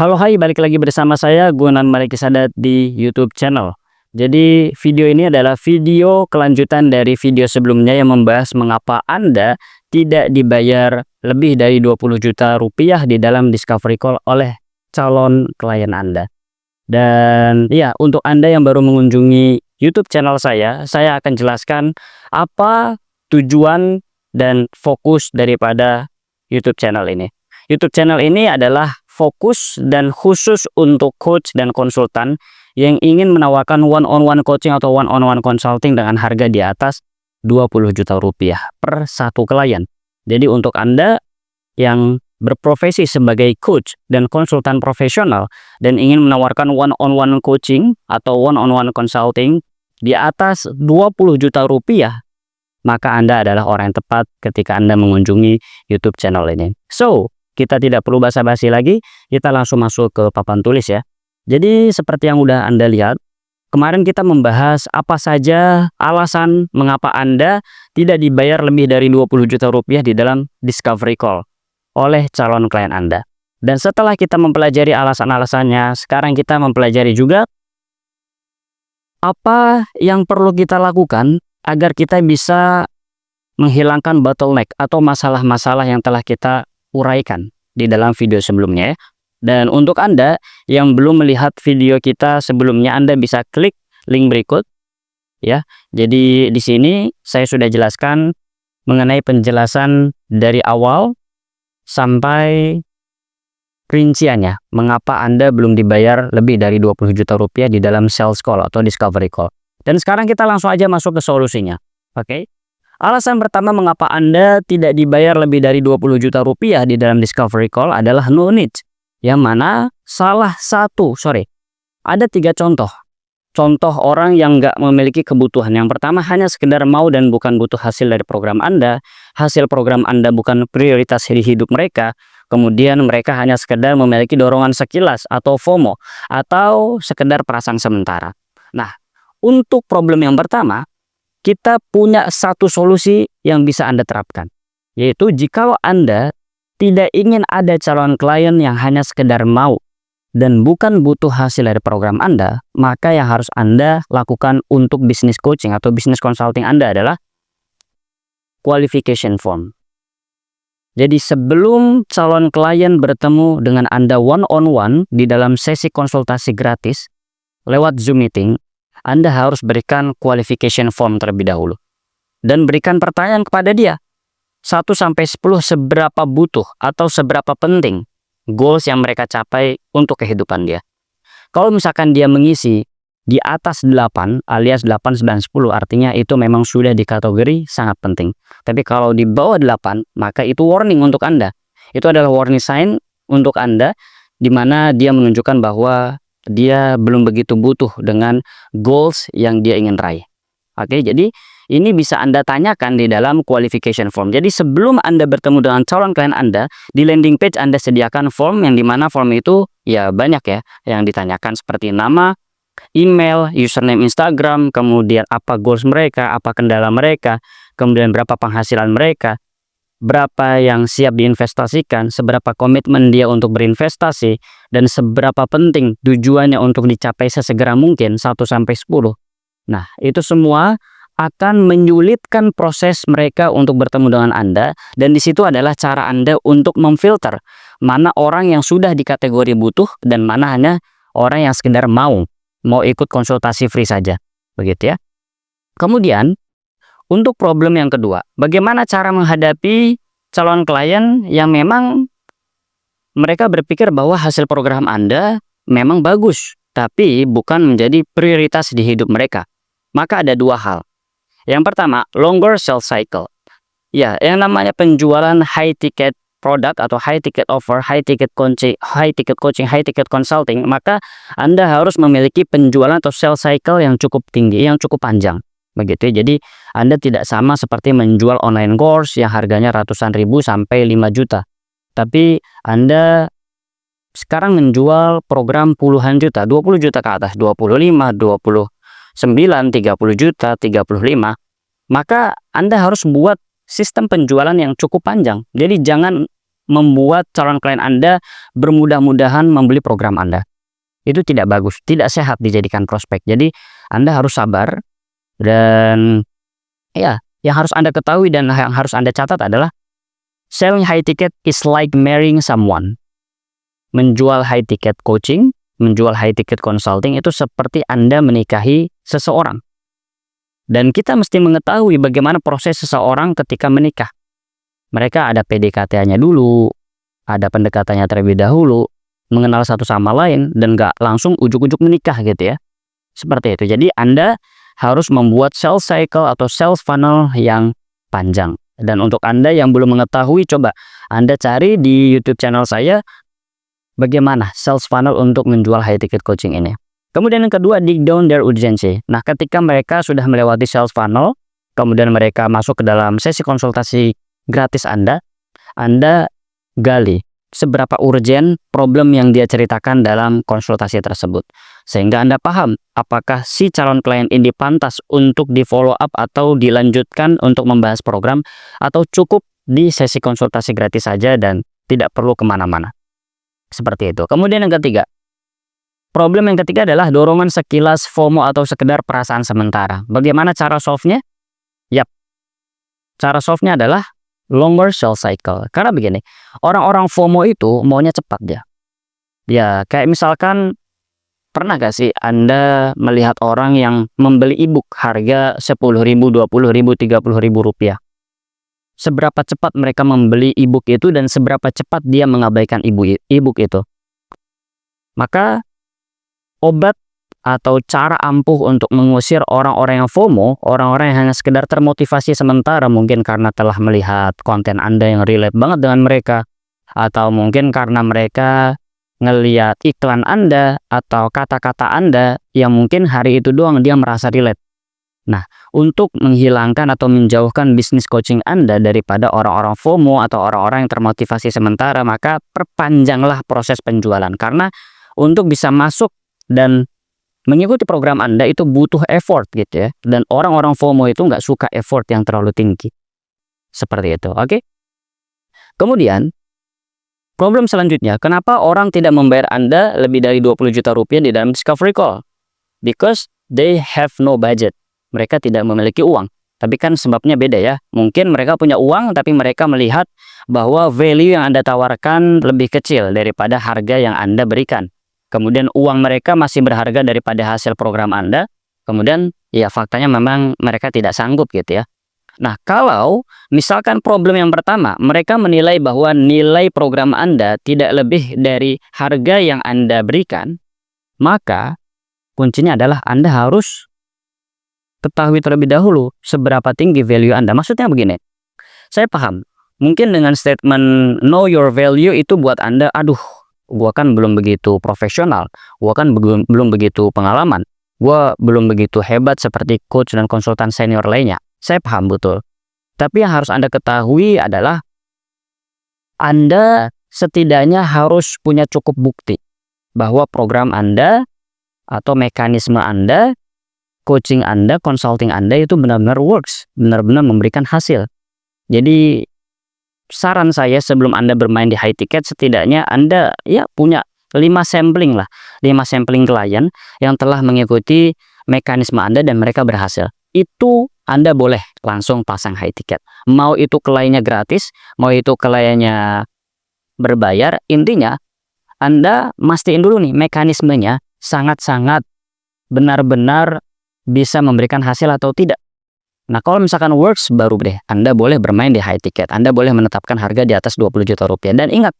Halo hai, balik lagi bersama saya Gunan Malik Sadat di YouTube channel. Jadi video ini adalah video kelanjutan dari video sebelumnya yang membahas mengapa Anda tidak dibayar lebih dari 20 juta rupiah di dalam discovery call oleh calon klien Anda. Dan ya, untuk Anda yang baru mengunjungi YouTube channel saya akan jelaskan apa tujuan dan fokus daripada YouTube channel ini. YouTube channel ini adalah fokus dan khusus untuk coach dan konsultan yang ingin menawarkan one-on-one coaching atau one-on-one consulting dengan harga di atas 20 juta rupiah per satu klien. Jadi untuk Anda yang berprofesi sebagai coach dan konsultan profesional dan ingin menawarkan one-on-one coaching atau one-on-one consulting di atas 20 juta rupiah, maka Anda adalah orang yang tepat ketika Anda mengunjungi YouTube channel ini. So, kita tidak perlu basa-basi lagi, kita langsung masuk ke papan tulis ya. Jadi seperti yang udah Anda lihat, kemarin kita membahas apa saja alasan mengapa Anda tidak dibayar lebih dari 20 juta rupiah di dalam discovery call oleh calon klien Anda. Dan setelah kita mempelajari alasan-alasannya, sekarang kita mempelajari juga apa yang perlu kita lakukan agar kita bisa menghilangkan bottleneck atau masalah-masalah yang telah kita uraikan di dalam video sebelumnya. Dan untuk Anda yang belum melihat video kita sebelumnya, Anda bisa klik link berikut ya. Jadi di sini saya sudah jelaskan mengenai penjelasan dari awal sampai rinciannya mengapa Anda belum dibayar lebih dari 20 juta rupiah di dalam sales call atau discovery call. Dan sekarang kita langsung aja masuk ke solusinya. Oke. Alasan pertama mengapa Anda tidak dibayar lebih dari 20 juta rupiah di dalam discovery call adalah no need. Yang mana ada 3 contoh. Contoh orang yang nggak memiliki kebutuhan. Yang pertama hanya sekedar mau dan bukan butuh hasil dari program Anda. Hasil program Anda bukan prioritas di hidup mereka. Kemudian mereka hanya sekedar memiliki dorongan sekilas atau FOMO. Atau sekedar perasaan sementara. Nah, untuk problem yang pertama, kita punya satu solusi yang bisa Anda terapkan. Yaitu jikalau Anda tidak ingin ada calon klien yang hanya sekedar mau dan bukan butuh hasil dari program Anda, maka yang harus Anda lakukan untuk bisnis coaching atau bisnis consulting Anda adalah qualification form. Jadi sebelum calon klien bertemu dengan Anda one-on-one di dalam sesi konsultasi gratis lewat Zoom meeting, Anda harus berikan qualification form terlebih dahulu. Dan berikan pertanyaan kepada dia. 1-10 seberapa butuh atau seberapa penting goals yang mereka capai untuk kehidupan dia. Kalau misalkan dia mengisi di atas 8 alias 8, 9, 10 artinya itu memang sudah di kategori sangat penting. Tapi kalau di bawah 8 maka itu warning untuk Anda. Itu adalah warning sign untuk Anda di mana dia menunjukkan bahwa dia belum begitu butuh dengan goals yang dia ingin raih. Oke, jadi ini bisa Anda tanyakan di dalam qualification form. Jadi sebelum Anda bertemu dengan calon klien Anda, di landing page Anda sediakan form yang dimana form itu ya banyak ya yang ditanyakan seperti nama, email, username Instagram, kemudian apa goals mereka, apa kendala mereka, kemudian berapa penghasilan mereka, berapa yang siap diinvestasikan, seberapa komitmen dia untuk berinvestasi, dan seberapa penting tujuannya untuk dicapai sesegera mungkin 1-10. Nah, itu semua akan menyulitkan proses mereka untuk bertemu dengan Anda, dan di situ adalah cara Anda untuk memfilter mana orang yang sudah dikategori butuh dan mana hanya orang yang sekedar mau ikut konsultasi free saja. Begitu ya. Kemudian untuk problem yang kedua, bagaimana cara menghadapi calon klien yang memang mereka berpikir bahwa hasil program Anda memang bagus, tapi bukan menjadi prioritas di hidup mereka. Maka ada 2 hal. Yang pertama, longer sales cycle. Ya, yang namanya penjualan high ticket product atau high ticket offer, high ticket coaching, high ticket consulting, maka Anda harus memiliki penjualan atau sales cycle yang cukup tinggi, yang cukup panjang. Begitu ya. Jadi Anda tidak sama seperti menjual online course yang harganya ratusan ribu sampai 5 juta. Tapi Anda sekarang menjual program puluhan juta, 20 juta ke atas, 25, 29, 30 juta, 35. Maka Anda harus buat sistem penjualan yang cukup panjang. Jadi jangan membuat calon klien Anda bermudah-mudahan membeli program Anda. Itu tidak bagus, tidak sehat dijadikan prospek. Jadi Anda harus sabar, dan ya, yang harus Anda ketahui dan yang harus Anda catat adalah selling high ticket is like marrying someone. Menjual high ticket coaching, menjual high ticket consulting itu seperti Anda menikahi seseorang. Dan kita mesti mengetahui bagaimana proses seseorang ketika menikah. Mereka ada PDKT-nya dulu, ada pendekatannya terlebih dahulu, mengenal satu sama lain, dan gak langsung ujuk-ujuk menikah gitu ya. Seperti itu. Jadi Anda harus membuat sales cycle atau sales funnel yang panjang. Dan untuk Anda yang belum mengetahui, coba Anda cari di YouTube channel saya bagaimana sales funnel untuk menjual high ticket coaching ini. Kemudian yang kedua, dig down their urgency. Nah, ketika mereka sudah melewati sales funnel, kemudian mereka masuk ke dalam sesi konsultasi gratis Anda gali seberapa urgent problem yang dia ceritakan dalam konsultasi tersebut. Sehingga Anda paham apakah si calon klien ini pantas untuk di follow up atau dilanjutkan untuk membahas program, atau cukup di sesi konsultasi gratis saja dan tidak perlu kemana-mana. Seperti itu. Kemudian yang ketiga, problem yang ketiga adalah dorongan sekilas FOMO atau sekedar perasaan sementara. Bagaimana cara solve-nya? Yap, cara solve-nya adalah longer sales cycle. Karena begini, orang-orang FOMO itu maunya cepat ya. Ya, kayak misalkan, pernah gak sih Anda melihat orang yang membeli e-book harga 10.000, 20.000, 30.000 rupiah? Seberapa cepat mereka membeli e-book itu dan seberapa cepat dia mengabaikan e-book itu. Maka obat atau cara ampuh untuk mengusir orang-orang yang FOMO, orang-orang yang hanya sekedar termotivasi sementara, mungkin karena telah melihat konten Anda yang relate banget dengan mereka, atau mungkin karena mereka ngeliat iklan Anda atau kata-kata Anda yang mungkin hari itu doang dia merasa relate. Nah, untuk menghilangkan atau menjauhkan bisnis coaching Anda daripada orang-orang FOMO atau orang-orang yang termotivasi sementara, maka perpanjanglah proses penjualan. Karena untuk bisa masuk dan mengikuti program Anda itu butuh effort gitu ya. Dan orang-orang FOMO itu nggak suka effort yang terlalu tinggi. Seperti itu, oke? Kemudian, problem selanjutnya, kenapa orang tidak membayar Anda lebih dari 20 juta rupiah di dalam discovery call? Because they have no budget. Mereka tidak memiliki uang. Tapi kan sebabnya beda ya. Mungkin mereka punya uang, tapi mereka melihat bahwa value yang Anda tawarkan lebih kecil daripada harga yang Anda berikan. Kemudian uang mereka masih berharga daripada hasil program Anda. Kemudian ya faktanya memang mereka tidak sanggup gitu ya. Nah, kalau misalkan problem yang pertama, mereka menilai bahwa nilai program Anda tidak lebih dari harga yang Anda berikan, maka kuncinya adalah Anda harus ketahui terlebih dahulu seberapa tinggi value Anda. Maksudnya begini, saya paham, mungkin dengan statement know your value itu buat Anda, aduh, gua kan belum begitu profesional, gua kan belum begitu pengalaman, gua belum begitu hebat seperti coach dan konsultan senior lainnya. Saya paham betul. Tapi yang harus Anda ketahui adalah Anda setidaknya harus punya cukup bukti bahwa program Anda atau mekanisme Anda, coaching Anda, consulting Anda itu benar-benar works, benar-benar memberikan hasil. Jadi saran saya sebelum Anda bermain di high ticket, setidaknya Anda ya punya 5 sampling lah, 5 sampling klien yang telah mengikuti mekanisme Anda dan mereka berhasil. Itu Anda boleh langsung pasang high ticket. Mau itu kliennya gratis, mau itu kliennya berbayar, intinya Anda mastiin dulu nih mekanismenya sangat-sangat benar-benar bisa memberikan hasil atau tidak. Nah, kalau misalkan works, baru deh Anda boleh bermain di high ticket. Anda boleh menetapkan harga di atas 20 juta rupiah. Dan ingat,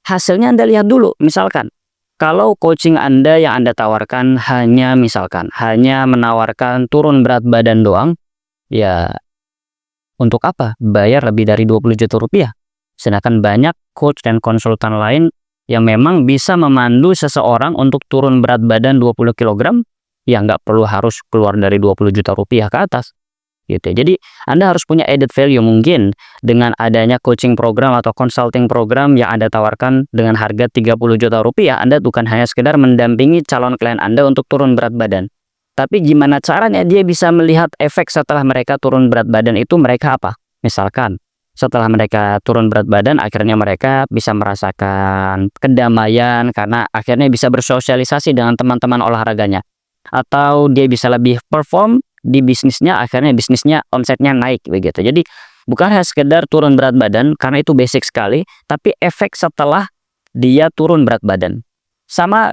hasilnya Anda lihat dulu. Misalkan, kalau coaching Anda yang Anda tawarkan hanya menawarkan turun berat badan doang, ya untuk apa bayar lebih dari 20 juta rupiah? Sedangkan banyak coach dan konsultan lain yang memang bisa memandu seseorang untuk turun berat badan 20 kg, ya nggak perlu harus keluar dari 20 juta rupiah ke atas. Gitu. Jadi Anda harus punya added value mungkin dengan adanya coaching program atau consulting program yang Anda tawarkan dengan harga 30 juta rupiah. Anda bukan hanya sekedar mendampingi calon klien Anda untuk turun berat badan. Tapi gimana caranya dia bisa melihat efek setelah mereka turun berat badan itu mereka apa? Misalkan Setelah mereka turun berat badan, akhirnya mereka bisa merasakan kedamaian karena akhirnya bisa bersosialisasi dengan teman-teman olahraganya. Atau dia bisa lebih perform di bisnisnya, akhirnya bisnisnya omsetnya naik begitu. Jadi bukan hanya sekedar turun berat badan karena itu basic sekali, tapi efek setelah dia turun berat badan. Sama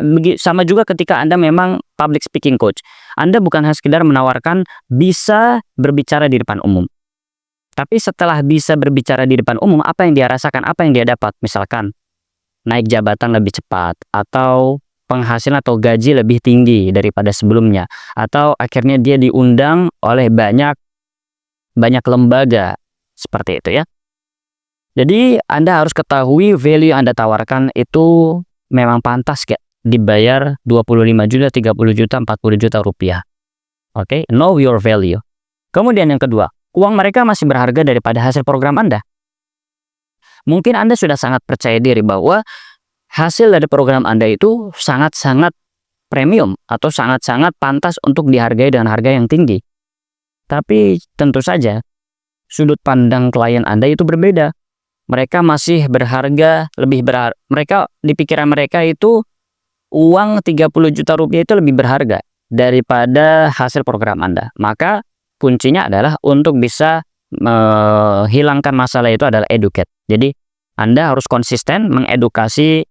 juga ketika Anda memang public speaking coach. Anda bukan hanya sekedar menawarkan bisa berbicara di depan umum. Tapi setelah bisa berbicara di depan umum, apa yang dia rasakan, apa yang dia dapat? Misalkan naik jabatan lebih cepat, atau penghasilan atau gaji lebih tinggi daripada sebelumnya, atau akhirnya dia diundang oleh banyak lembaga seperti itu ya. Jadi Anda harus ketahui value yang Anda tawarkan itu memang pantas gak dibayar 25 juta, 30 juta, 40 juta rupiah. Oke, know your value. Kemudian yang kedua, uang mereka masih berharga daripada hasil program Anda. Mungkin Anda sudah sangat percaya diri bahwa hasil dari program Anda itu sangat-sangat premium atau sangat-sangat pantas untuk dihargai dengan harga yang tinggi. Tapi tentu saja sudut pandang klien Anda itu berbeda. Mereka masih berharga, mereka di pikiran mereka itu uang 30 juta rupiah itu lebih berharga daripada hasil program Anda. Maka kuncinya adalah untuk bisa menghilangkan masalah itu adalah educate. Jadi Anda harus konsisten mengedukasi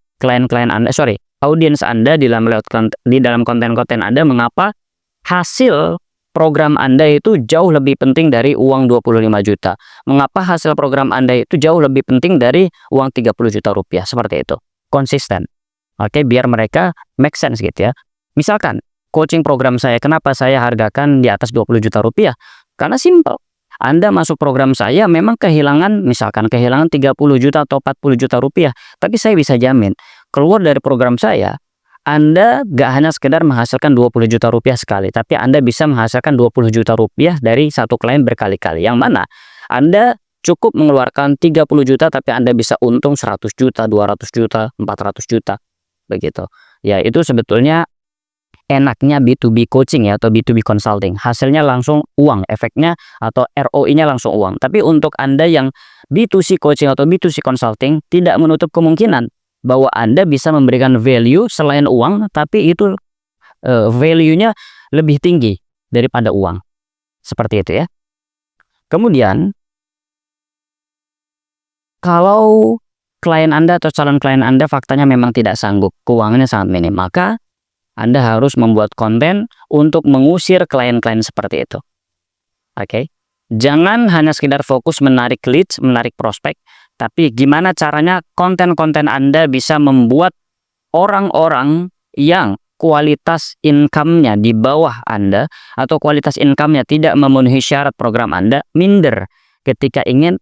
audiens Anda di dalam konten-konten Anda mengapa hasil program Anda itu jauh lebih penting dari uang 25 juta. Mengapa hasil program Anda itu jauh lebih penting dari uang 30 juta rupiah. Seperti itu. Konsisten. Oke, biar mereka make sense gitu ya. Misalkan, coaching program saya, kenapa saya hargakan di atas 20 juta rupiah? Karena simple. Anda masuk program saya memang kehilangan 30 juta atau 40 juta rupiah. Tapi saya bisa jamin, keluar dari program saya, Anda gak hanya sekedar menghasilkan 20 juta rupiah sekali, tapi Anda bisa menghasilkan 20 juta rupiah dari satu klien berkali-kali. Yang mana Anda cukup mengeluarkan 30 juta, tapi Anda bisa untung 100 juta, 200 juta, 400 juta. Begitu. Ya, itu sebetulnya enaknya B2B coaching ya, atau B2B consulting. Hasilnya langsung uang, efeknya atau ROI-nya langsung uang. Tapi untuk Anda yang B2C coaching atau B2C consulting, tidak menutup kemungkinan bahwa Anda bisa memberikan value selain uang, tapi itu value-nya lebih tinggi daripada uang. Seperti itu ya. Kemudian, kalau klien Anda atau calon klien Anda faktanya memang tidak sanggup, keuangannya sangat minim, maka Anda harus membuat konten untuk mengusir klien-klien seperti itu. Oke? Jangan hanya sekedar fokus menarik leads, menarik prospek, tapi gimana caranya konten-konten Anda bisa membuat orang-orang yang kualitas income-nya di bawah Anda atau kualitas income-nya tidak memenuhi syarat program Anda minder ketika ingin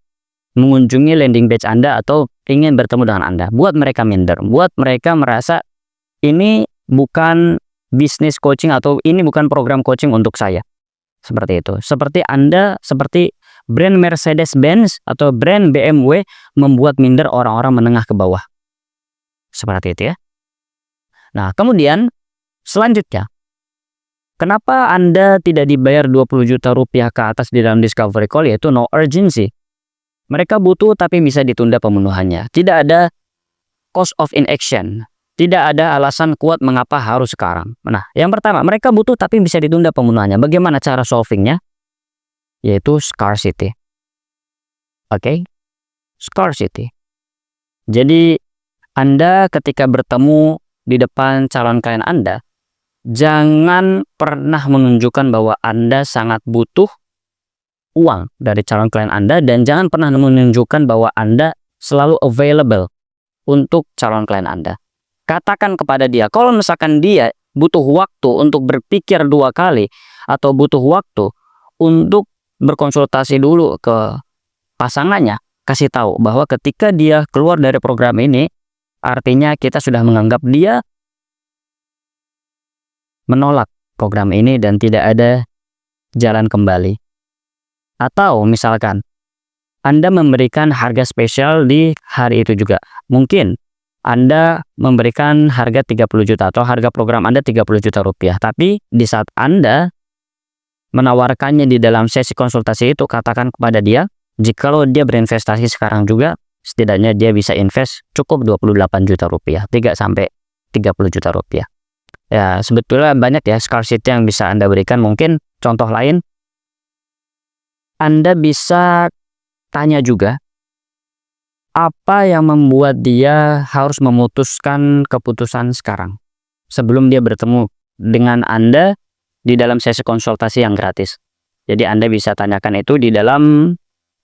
mengunjungi landing page Anda atau ingin bertemu dengan Anda. Buat mereka minder, buat mereka merasa ini bukan bisnis coaching atau ini bukan program coaching untuk saya. Seperti itu. Seperti Anda, seperti brand Mercedes-Benz atau brand BMW membuat minder orang-orang menengah ke bawah. Seperti itu ya. Nah, kemudian selanjutnya, kenapa Anda tidak dibayar 20 juta rupiah ke atas di dalam discovery call, yaitu no urgency. Mereka butuh tapi bisa ditunda pemenuhannya. Tidak ada cost of inaction. Tidak ada alasan kuat mengapa harus sekarang. Nah, yang pertama, mereka butuh tapi bisa ditunda pemenuhannya. Bagaimana cara solvingnya? Yaitu scarcity. Oke? Scarcity. Jadi, Anda ketika bertemu di depan calon klien Anda, jangan pernah menunjukkan bahwa Anda sangat butuh uang dari calon klien Anda, dan jangan pernah menunjukkan bahwa Anda selalu available untuk calon klien Anda. Katakan kepada dia, kalau misalkan dia butuh waktu untuk berpikir 2 kali atau butuh waktu untuk berkonsultasi dulu ke pasangannya, kasih tahu bahwa ketika dia keluar dari program ini, artinya kita sudah menganggap dia menolak program ini dan tidak ada jalan kembali. Atau misalkan Anda memberikan harga spesial di hari itu juga. Mungkin Anda memberikan harga 30 juta atau harga program Anda 30 juta rupiah. Tapi di saat Anda menawarkannya di dalam sesi konsultasi itu, katakan kepada dia, Jikalau dia berinvestasi sekarang juga, setidaknya dia bisa invest cukup 28 juta rupiah, 3 sampai 30 juta rupiah. Ya, sebetulnya banyak ya scarcity yang bisa Anda berikan. Mungkin contoh lain, Anda bisa tanya juga apa yang membuat dia harus memutuskan keputusan sekarang sebelum dia bertemu dengan Anda di dalam sesi konsultasi yang gratis. Jadi Anda bisa tanyakan itu di dalam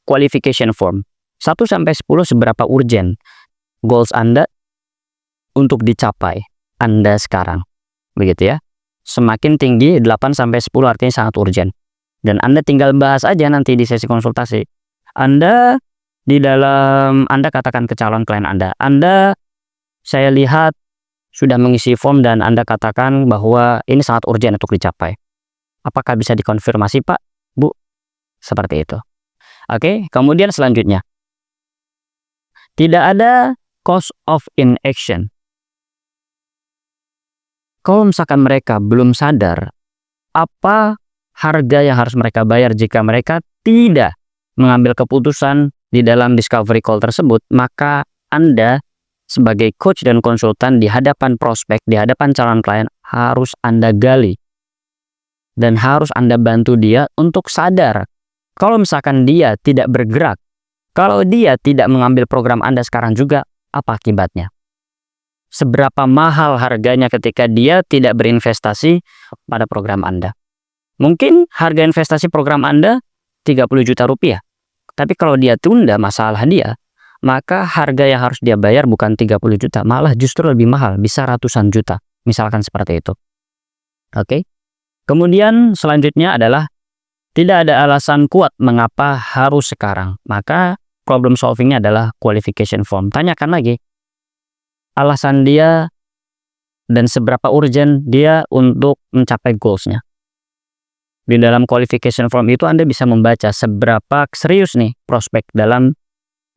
qualification form. 1 sampai 10 seberapa urgent goals Anda untuk dicapai Anda sekarang. Begitu ya. Semakin tinggi 8 sampai 10 artinya sangat urgent. Dan Anda tinggal bahas aja nanti di sesi konsultasi. Anda katakan ke calon klien Anda, saya lihat sudah mengisi form dan Anda katakan bahwa ini sangat urgent untuk dicapai. Apakah bisa dikonfirmasi, Pak, Bu? Seperti itu. Oke, kemudian selanjutnya. Tidak ada cost of inaction. Kalau misalkan mereka belum sadar apa harga yang harus mereka bayar jika mereka tidak mengambil keputusan di dalam discovery call tersebut, maka Anda sebagai coach dan konsultan di hadapan prospek, di hadapan calon klien harus Anda gali dan harus Anda bantu dia untuk sadar kalau misalkan dia tidak bergerak, kalau dia tidak mengambil program Anda sekarang juga, apa akibatnya? Seberapa mahal harganya ketika dia tidak berinvestasi pada program Anda? Mungkin harga investasi program Anda 30 juta rupiah. Tapi kalau dia tunda masalah dia, maka harga yang harus dia bayar bukan 30 juta, malah justru lebih mahal, bisa ratusan juta. Misalkan seperti itu. Oke. Kemudian selanjutnya adalah tidak ada alasan kuat mengapa harus sekarang. Maka problem solvingnya adalah qualification form. Tanyakan lagi alasan dia dan seberapa urgent dia untuk mencapai goalsnya. Di dalam qualification form itu Anda bisa membaca seberapa serius nih prospek dalam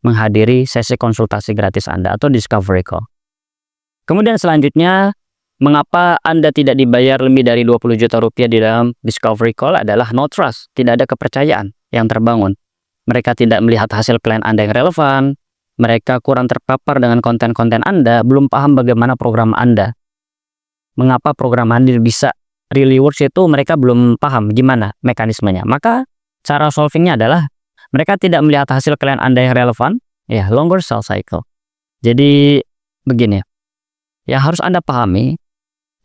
menghadiri sesi konsultasi gratis Anda atau discovery call. Kemudian selanjutnya, mengapa Anda tidak dibayar lebih dari 20 juta rupiah di dalam discovery call adalah no trust, tidak ada kepercayaan yang terbangun. Mereka tidak melihat hasil klien Anda yang relevan, mereka kurang terpapar dengan konten-konten Anda, belum paham bagaimana program Anda. Mengapa program Anda bisa really works itu mereka belum paham gimana mekanismenya. Maka cara solvingnya adalah mereka tidak melihat hasil klien Anda yang relevan, ya longer sales cycle. Jadi begini, yang harus Anda pahami,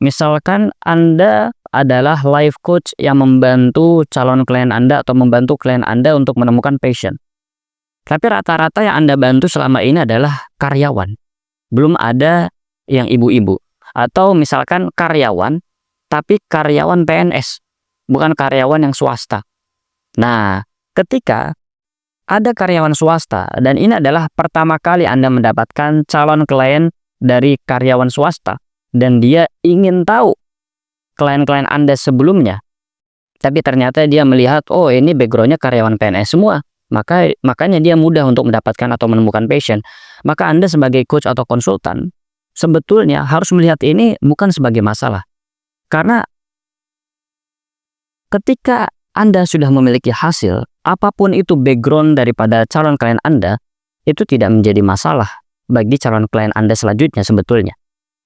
misalkan Anda adalah life coach yang membantu calon klien Anda atau membantu klien Anda untuk menemukan passion. Tapi rata-rata yang Anda bantu selama ini adalah karyawan. Belum ada yang ibu-ibu. Atau misalkan karyawan, tapi karyawan PNS, bukan karyawan yang swasta. Nah, ketika ada karyawan swasta, dan ini adalah pertama kali Anda mendapatkan calon klien dari karyawan swasta, dan dia ingin tahu klien-klien Anda sebelumnya, tapi ternyata dia melihat, oh ini backgroundnya karyawan PNS semua, makanya dia mudah untuk mendapatkan atau menemukan passion. Maka Anda sebagai coach atau konsultan, sebetulnya harus melihat ini bukan sebagai masalah. Karena ketika Anda sudah memiliki hasil, apapun itu background daripada calon klien Anda, itu tidak menjadi masalah bagi calon klien Anda selanjutnya sebetulnya.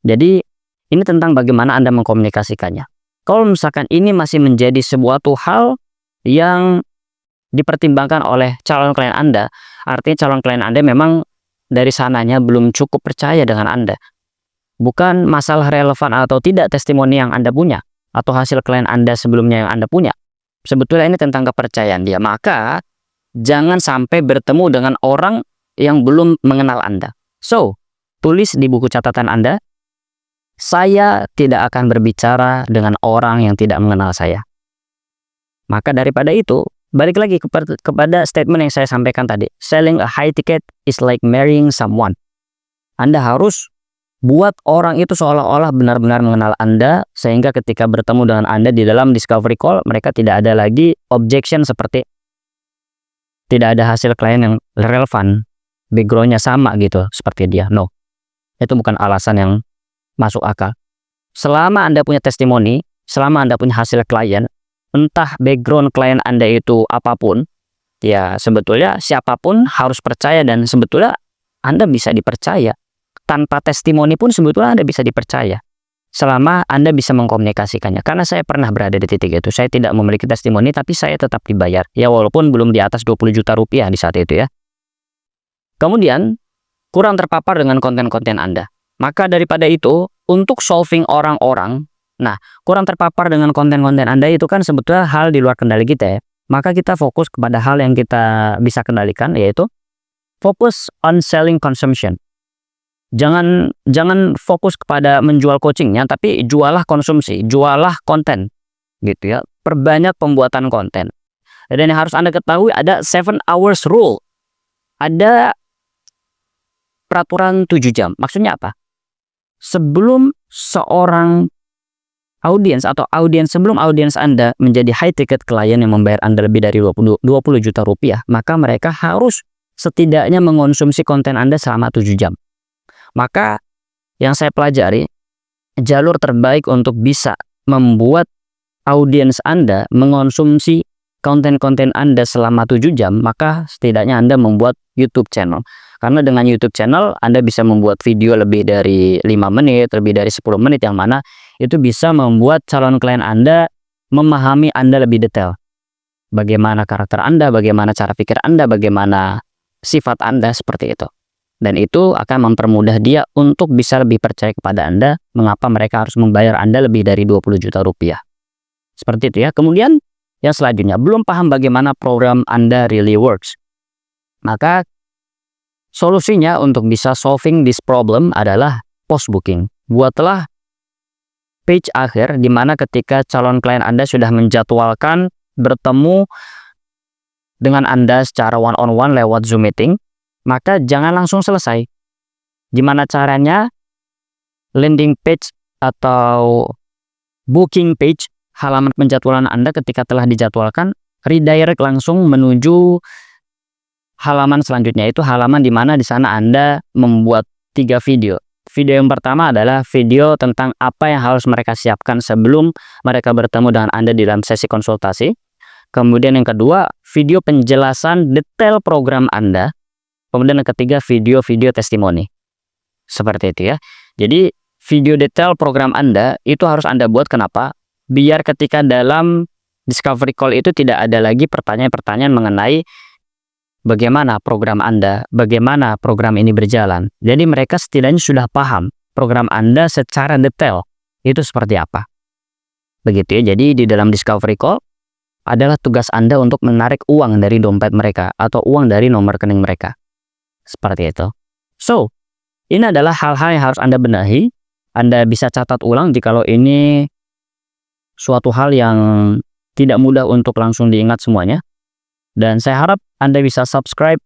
Jadi, ini tentang bagaimana Anda mengkomunikasikannya. Kalau misalkan ini masih menjadi sebuah hal yang dipertimbangkan oleh calon klien Anda, artinya calon klien Anda memang dari sananya belum cukup percaya dengan Anda. Bukan masalah relevan atau tidak testimoni yang Anda punya, atau hasil klien Anda sebelumnya yang Anda punya. Sebetulnya ini tentang kepercayaan dia. Maka, jangan sampai bertemu dengan orang yang belum mengenal Anda. So, tulis di buku catatan Anda, saya tidak akan berbicara dengan orang yang tidak mengenal saya. Maka daripada itu, balik lagi kepada statement yang saya sampaikan tadi. Selling a high ticket is like marrying someone. Anda harus buat orang itu seolah-olah benar-benar mengenal Anda, sehingga ketika bertemu dengan Anda di dalam discovery call, mereka tidak ada lagi objection seperti tidak ada hasil klien yang relevan, backgroundnya sama gitu seperti dia. No, itu bukan alasan yang masuk akal. Selama Anda punya testimoni, selama Anda punya hasil klien, entah background klien Anda itu apapun, Ya, sebetulnya siapapun harus percaya dan sebetulnya Anda bisa dipercaya. Tanpa testimoni pun sebetulnya Anda bisa dipercaya. Selama Anda bisa mengkomunikasikannya. Karena saya pernah berada di titik itu. Saya tidak memiliki testimoni tapi saya tetap dibayar. Ya walaupun belum di atas 20 juta rupiah di saat itu ya. Kemudian, kurang terpapar dengan konten-konten Anda. Maka daripada itu, untuk solving orang-orang, nah, kurang terpapar dengan konten-konten Anda itu kan sebetulnya hal di luar kendali kita ya. Maka kita fokus kepada hal yang kita bisa kendalikan, yaitu fokus on selling consumption. Jangan fokus kepada menjual coachingnya, tapi jualah konsumsi, jualah konten, gitu ya. Perbanyak pembuatan konten. Dan yang harus Anda ketahui ada 7 hours rule. Ada peraturan 7 jam. Maksudnya apa? Sebelum seorang sebelum audiens Anda menjadi high ticket klien yang membayar Anda lebih dari 20 juta rupiah, maka mereka harus setidaknya mengonsumsi konten Anda selama 7 jam. Maka yang saya pelajari, jalur terbaik untuk bisa membuat audiens Anda mengonsumsi konten-konten Anda selama 7 jam, maka setidaknya Anda membuat YouTube channel. Karena dengan YouTube channel, Anda bisa membuat video lebih dari 5 menit, lebih dari 10 menit, yang mana itu bisa membuat calon klien Anda memahami Anda lebih detail. Bagaimana karakter Anda, bagaimana cara pikir Anda, bagaimana sifat Anda, seperti itu. Dan itu akan mempermudah dia untuk bisa lebih percaya kepada Anda, mengapa mereka harus membayar Anda lebih dari 20 juta rupiah. Seperti itu ya. Kemudian, yang selanjutnya, belum paham bagaimana program Anda really works. Maka, solusinya untuk bisa solving this problem adalah post booking. Buatlah page akhir di mana ketika calon klien Anda sudah menjadwalkan bertemu dengan Anda secara one-on-one lewat Zoom meeting, maka jangan langsung selesai. Gimana caranya? Landing page atau booking page, halaman penjadwalan Anda ketika telah dijadwalkan, redirect langsung menuju halaman selanjutnya, itu halaman di mana di sana Anda membuat 3 video. Video yang pertama adalah video tentang apa yang harus mereka siapkan sebelum mereka bertemu dengan Anda di dalam sesi konsultasi. Kemudian yang kedua, video penjelasan detail program Anda. Kemudian yang ketiga, video-video testimoni. Seperti itu ya. Jadi, video detail program Anda itu harus Anda buat. Kenapa? Biar ketika dalam discovery call itu tidak ada lagi pertanyaan-pertanyaan mengenai bagaimana program Anda, bagaimana program ini berjalan. Jadi mereka setidaknya sudah paham program Anda secara detail itu seperti apa. Begitu ya. Jadi di dalam discovery call adalah tugas Anda untuk menarik uang dari dompet mereka atau uang dari nomor rekening mereka. Seperti itu. So, ini adalah hal-hal yang harus Anda benahi. Anda bisa catat ulang jikalau ini suatu hal yang tidak mudah untuk langsung diingat semuanya. Dan saya harap Anda bisa subscribe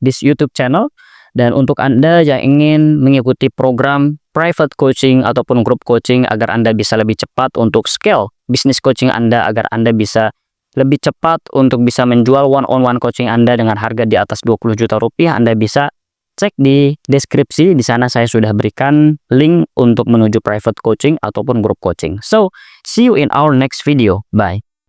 this YouTube channel. Dan untuk Anda yang ingin mengikuti program private coaching ataupun group coaching agar Anda bisa lebih cepat untuk scale bisnis coaching Anda, agar Anda bisa lebih cepat untuk bisa menjual one-on-one coaching Anda dengan harga di atas 20 juta rupiah, Anda bisa cek di deskripsi. Di sana saya sudah berikan link untuk menuju private coaching ataupun group coaching. So, see you in our next video. Bye.